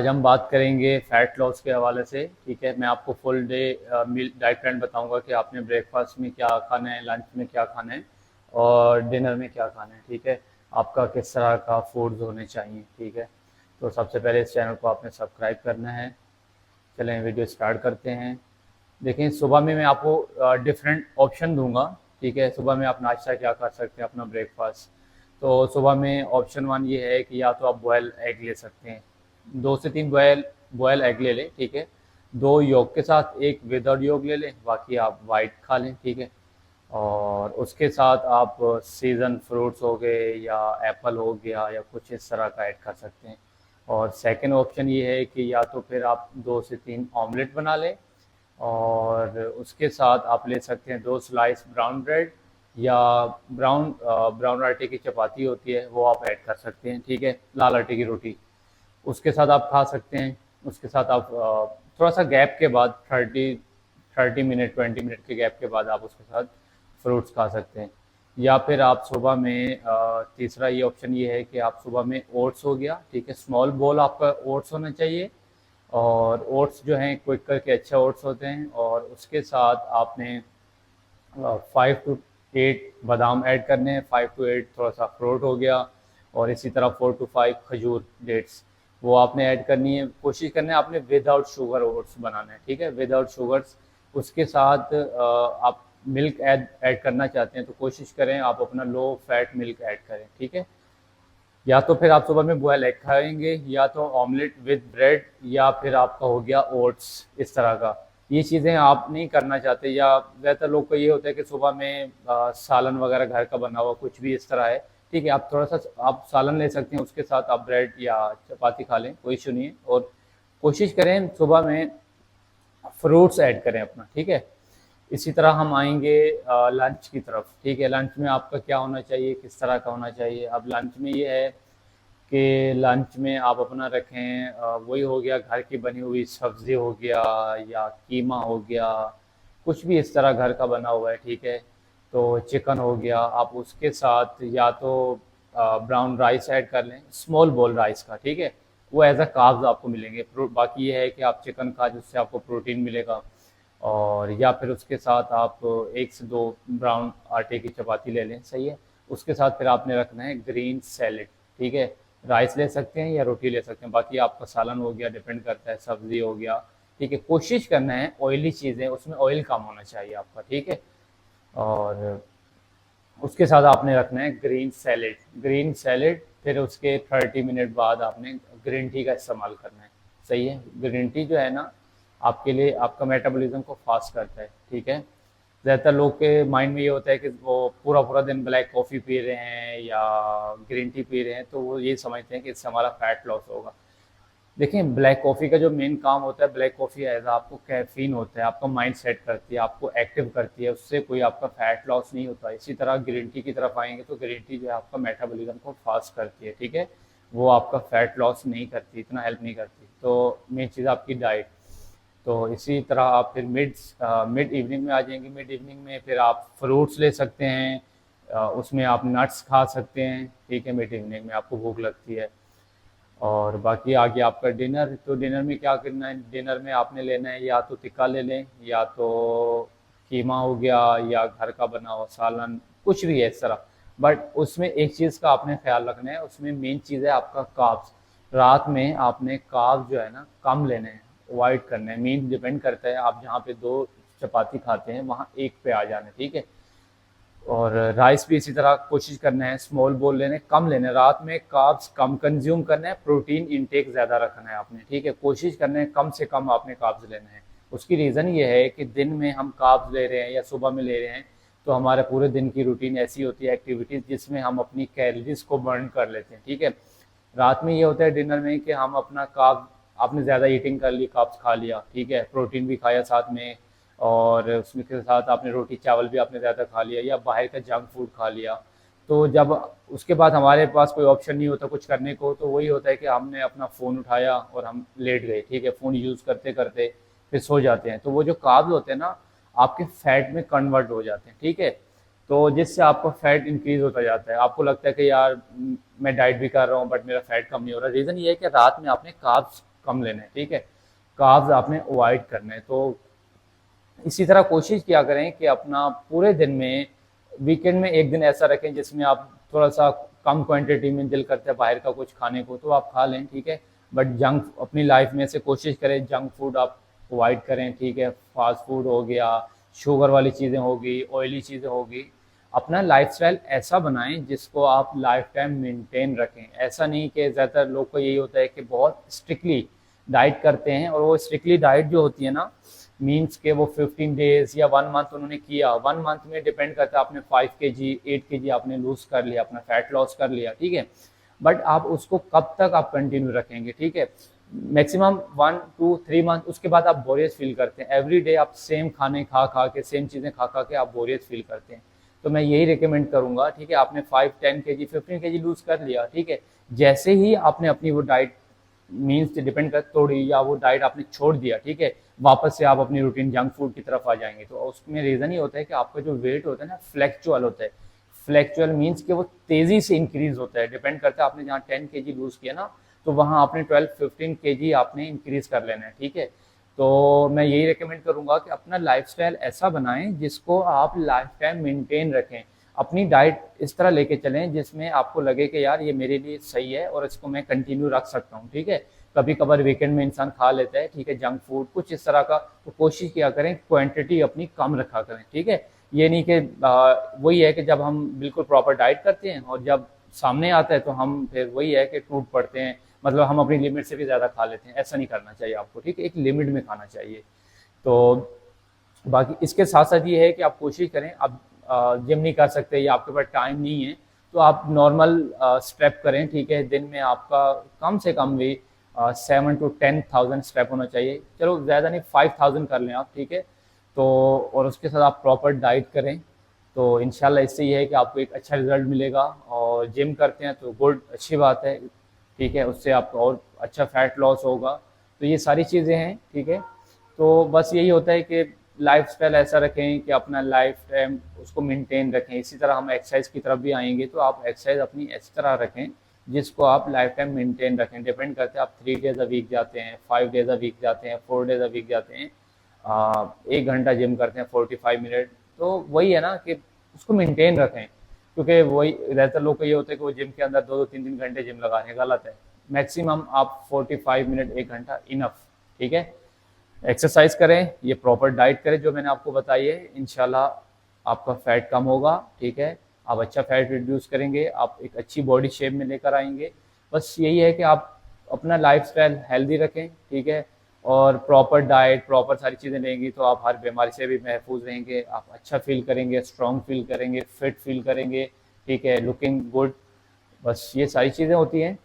आज हम बात करेंगे फ़ैट लॉस के हवाले से। ठीक है, मैं आपको full day meal diet plan बताऊंगा कि आपने ब्रेकफास्ट में क्या खाना है, लंच में क्या खाना है और डिनर में क्या खाना है। ठीक है, आपका किस तरह का फूड्स होने चाहिए। ठीक है, तो सबसे पहले इस चैनल को आपने सब्सक्राइब करना है। चलें वीडियो स्टार्ट करते हैं। देखें, सुबह में मैं आपको डिफरेंट ऑप्शन दूंगा। ठीक है, सुबह में आप नाश्ता क्या कर सकते हैं, अपना ब्रेकफास्ट। तो सुबह में ऑप्शन वन ये है कि या तो आप बॉयल एग ले सकते हैं, 2 से 3 बॉयल एग ले लें। ठीक है, 2 योग के साथ, एक विदाउट योग ले लें, बाकी आप वाइट खा लें। ठीक है, और उसके साथ आप सीज़न फ्रूट्स हो गए या एप्पल हो गया या कुछ इस तरह का ऐड कर सकते हैं। और सेकंड ऑप्शन ये है कि या तो फिर आप 2 से 3 ऑमलेट बना लें और उसके साथ आप ले सकते हैं 2 स्लाइस ब्राउन ब्रेड या ब्राउन आटे की चपाती होती है वो आप ऐड कर सकते हैं। ठीक है, लाल आटे की रोटी उसके साथ आप खा सकते हैं। उसके साथ आप थोड़ा सा गैप के बाद 30 मिनट 20 मिनट के गैप के बाद आप उसके साथ फ्रूट्स खा सकते हैं। या फिर आप सुबह में तीसरा ये ऑप्शन ये है कि आप सुबह में ओट्स हो गया। ठीक है, स्मॉल बोल आपका ओट्स होना चाहिए और ओट्स जो हैं क्विक करके अच्छे ओट्स होते हैं, और उसके साथ आपने 5 to 8 बादाम ऐड करने हैं, 5 to 8 थोड़ा सा अखरोट हो गया, और इसी तरह 4 to 5 खजूर डेट्स वो आपने ऐड करनी है। कोशिश करना है आपने विदाउट शुगर ओट्स बनाना है। ठीक है, विदाउट शुगर्स। उसके साथ आप मिल्क ऐड करना चाहते हैं तो कोशिश करें आप अपना लो फैट मिल्क ऐड करें। ठीक है, या तो फिर आप सुबह में बॉयल एग खाएंगे या तो ऑमलेट विद ब्रेड या फिर आपका हो गया ओट्स इस तरह का। ये चीज़ें आप नहीं करना चाहते, या ज़्यादातर लोग को ये होता है कि सुबह में सालन वगैरह घर का बना हुआ कुछ भी इस तरह है। ठीक है, आप थोड़ा सा आप सालन ले सकते हैं, उसके साथ आप ब्रेड या चपाती खा लें, कोई इशू नहीं है। और कोशिश करें सुबह में फ्रूट्स ऐड करें अपना। ठीक है, इसी तरह हम आएंगे लंच की तरफ। ठीक है, लंच में आपका क्या होना चाहिए, किस तरह का होना चाहिए। अब लंच में ये है कि लंच में आप अपना रखें वही हो गया घर की बनी हुई सब्ज़ी हो गया या कीमा हो गया, कुछ भी इस तरह घर का बना हुआ है। ठीक है, तो चिकन हो गया, आप उसके साथ या तो ब्राउन राइस ऐड कर लें, स्मॉल बोल राइस का। ठीक है, वो एज अ कार्ब्स आपको मिलेंगे। बाकी ये है कि आप चिकन खा जिससे आपको प्रोटीन मिलेगा। और या फिर उसके साथ आप 1 से 2 ब्राउन आटे की चपाती ले लें, सही है। उसके साथ फिर आपने रखना है ग्रीन सैलेड। ठीक है, राइस ले सकते हैं या रोटी ले सकते हैं, बाकी आपका सालन हो गया, डिपेंड करता है, सब्जी हो गया। ठीक है, कोशिश करना है ऑयली चीज़ें, उसमें ऑयल कम होना चाहिए आपका। ठीक है, और उसके साथ आपने रखना है ग्रीन सैलेड। फिर उसके 30 मिनट बाद आपने ग्रीन टी का इस्तेमाल करना है, सही है। ग्रीन टी जो है ना आपके लिए आपका मेटाबॉलिज्म को फास्ट करता है। ठीक है, ज़्यादातर लोग के माइंड में ये होता है कि वो पूरा पूरा दिन ब्लैक कॉफ़ी पी रहे हैं या ग्रीन टी पी रहे हैं तो वो ये समझते हैं कि इससे हमारा फैट लॉस होगा। देखिए, ब्लैक कॉफ़ी का जो मेन काम होता है, ब्लैक कॉफ़ी एज आपको कैफीन होता है, आपका माइंड सेट करती है, आपको एक्टिव करती है, उससे कोई आपका फैट लॉस नहीं होता। इसी तरह ग्रीन टी की तरफ आएंगे तो ग्रीन टी जो है आपका मेटाबॉलिज्म को फास्ट करती है। ठीक है, वो आपका फैट लॉस नहीं करती, इतना हेल्प नहीं करती। तो मेन चीज़ आपकी डाइट। तो इसी तरह आप फिर मिड इवनिंग में आ जाएंगे। मिड इवनिंग में फिर आप फ्रूट्स ले सकते हैं, उसमें आप नट्स खा सकते हैं। ठीक है, मिड इवनिंग में आपको भूख लगती है। और बाकी आ गया आपका डिनर। तो डिनर में क्या करना है, डिनर में आपने लेना है या तो टिक्का ले लें या तो कीमा हो गया या घर का बना हुआ सालन, कुछ भी है इस तरह। बट उसमें एक चीज़ का आपने ख्याल रखना है, उसमें मेन चीज़ है आपका कार्ब्स। रात में आपने कार्ब्स जो है ना कम लेने हैं, अवॉइड करने हैं। मीन डिपेंड करता है, आप जहाँ पे 2 चपाती खाते हैं वहाँ एक पे आ जाना है। ठीक है, और राइस भी इसी तरह कोशिश करना है, स्मॉल बोल लेने, कम लेने, रात में कार्ब्स कम कंज्यूम करना है, प्रोटीन इंटेक ज़्यादा रखना है आपने। ठीक है, कोशिश करना है कम से कम आपने कार्ब्स लेना है। उसकी रीज़न ये है कि दिन में हम कार्ब्स ले रहे हैं या सुबह में ले रहे हैं तो हमारे पूरे दिन की रूटीन ऐसी होती है, एक्टिविटीज़ जिसमें हम अपनी कैलोरीज को बर्न कर लेते हैं। ठीक है, रात में ये होता है डिनर में कि हम अपना कार्ब, आपने ज़्यादा ईटिंग कर ली, कार्ब्स खा लिया। ठीक है, प्रोटीन भी खाया साथ में, और उसमें के साथ आपने रोटी चावल भी आपने ज़्यादा खा लिया या बाहर का जंक फूड खा लिया। तो जब उसके बाद हमारे पास कोई ऑप्शन नहीं होता कुछ करने को, तो वही होता है कि हमने अपना फ़ोन उठाया और हम लेट गए। ठीक है, फ़ोन यूज़ करते करते फिर सो जाते हैं, तो वो जो कार्ब्स होते हैं ना आपके फैट में कन्वर्ट हो जाते हैं। ठीक है, तो जिससे आपका फैट इंक्रीज होता जाता है। आपको लगता है कि यार मैं डाइट भी कर रहा हूँ बट मेरा फैट कम नहीं हो रहा। रीज़न ये है कि रात में आपने कार्ब्स कम लेने हैं, ठीक है। कार्ब्स आपने अवॉइड करने हैं। तो इसी तरह कोशिश किया करें कि अपना पूरे दिन में, वीकेंड में एक दिन ऐसा रखें जिसमें आप थोड़ा सा कम क्वांटिटी में, दिल करता है बाहर का कुछ खाने को तो आप खा लें, ठीक है। बट जंक अपनी लाइफ में से कोशिश करें जंक फूड आप अवॉइड करें, ठीक है। फास्ट फूड हो गया, शुगर वाली चीज़ें होगी, ऑयली चीज़ें होगी। अपना लाइफस्टाइल ऐसा बनाएं जिसको आप लाइफ टाइम मेंटेन रखें। ऐसा नहीं कि ज़्यादातर लोग को यही होता है कि बहुत स्ट्रिक्टली डाइट करते हैं, और वो स्ट्रिक्टली डाइट जो होती है ना, मीन्स के वो 15 डेज या 1 मंथ उन्होंने किया, 1 मंथ में डिपेंड करता है आपने 5 kg 8 kg आपने लूज कर लिया, अपना फैट लॉस कर लिया, ठीक है। बट आप उसको कब तक आप कंटिन्यू रखेंगे, ठीक है। मैक्सिमम 1 2 3 मंथ, उसके बाद आप बोरियत फील करते हैं। एवरी डे आप सेम खाने खा खा के, सेम चीज़ें खा खा के आप बोरियत फील करते हैं। तो मैं यही रिकमेंड करूंगा, ठीक है। आपने 5 10 kg 15 kg लूज कर लिया, ठीक है। जैसे ही आपने अपनी वो डाइट, मीन्स डिपेंड कर तोड़ी, या वो डाइट आपने छोड़ दिया, ठीक है, वापस से आप अपनी रूटीन जंक फूड की तरफ आ जाएंगे। तो उसमें रीज़न ही होता है कि आपका जो वेट होता है ना, फ्लैक्चुअल होता है। फ्लैक्चुअल मीन्स कि वो तेज़ी से इंक्रीज होता है, डिपेंड करता है आपने जहाँ 10 kg लूज किया ना, तो वहाँ आपने 12 15 kg आपने इंक्रीज कर लेना है, ठीक है। तो मैं यही रिकमेंड करूँगा कि अपना लाइफस्टाइल ऐसा बनाएं जिसको आप लाइफ टाइम मेंटेन रखें। अपनी डाइट इस तरह लेके चलें जिसमें आपको लगे कि यार ये मेरे लिए सही है और इसको मैं कंटिन्यू रख सकता हूँ, ठीक है। कभी कभार वीकेंड में इंसान खा लेता है, ठीक है, जंक फूड कुछ इस तरह का, तो कोशिश किया करें क्वांटिटी अपनी कम रखा करें, ठीक है। ये नहीं कि वही है कि जब हम बिल्कुल प्रॉपर डाइट करते हैं और जब सामने आता है तो हम फिर वही है कि टूट पड़ते हैं, मतलब हम अपनी लिमिट से भी ज़्यादा खा लेते हैं। ऐसा नहीं करना चाहिए आपको, ठीक है, एक लिमिट में खाना चाहिए। तो बाकी इसके साथ साथ ये है कि आप कोशिश करें, आप जिम नहीं कर सकते या आपके पास टाइम नहीं है, तो आप नॉर्मल स्टेप करें, ठीक है। दिन में आपका कम से कम भी 7 to 10,000 स्टेप होना चाहिए। चलो ज़्यादा नहीं, 5,000 कर लें आप, ठीक है। तो और उसके साथ आप प्रॉपर डाइट करें, तो इंशाल्लाह इससे ये है कि आपको एक अच्छा रिजल्ट मिलेगा। और जिम करते हैं तो गुड, अच्छी बात है, ठीक है, उससे आपको और अच्छा फैट लॉस होगा। तो ये सारी चीज़ें हैं, ठीक है। तो बस यही होता है कि लाइफस्टाइल ऐसा रखें कि अपना लाइफ टाइम उसको मेंटेन रखें। इसी तरह हम एक्सरसाइज की तरफ भी आएंगे, तो आप एक्सरसाइज अपनी इस तरह रखें जिसको आप लाइफ टाइम मेंटेन रखें। डिपेंड करते हैं आप 3 days अ वीक जाते हैं, 5 days अ वीक जाते हैं, 4 days अ वीक जाते हैं, 1 घंटा जिम करते हैं 45 मिनट, तो वही है ना कि उसको मेंटेन रखें। क्योंकि वही ज़्यादातर लोग को ये होता है कि वो जिम के अंदर 2 2 3 3 घंटे जिम लगा रहे हैं, गलत है। मैक्सिमम आप 45 मिनट 1 घंटा इनफ, ठीक है। एक्सरसाइज करें, ये प्रॉपर डाइट करें जो मैंने आपको बताई है, इंशाल्लाह आपका फैट कम होगा, ठीक है। आप अच्छा फैट रिड्यूस करेंगे, आप एक अच्छी बॉडी शेप में लेकर आएंगे। बस यही है कि आप अपना लाइफस्टाइल हेल्दी रखें, ठीक है, और प्रॉपर डाइट, प्रॉपर सारी चीज़ें लेंगी तो आप हर बीमारी से भी महफूज रहेंगे। आप अच्छा फील करेंगे, स्ट्रॉन्ग फील करेंगे, फिट फील करेंगे, ठीक है, लुकिंग गुड। बस ये सारी चीज़ें होती हैं।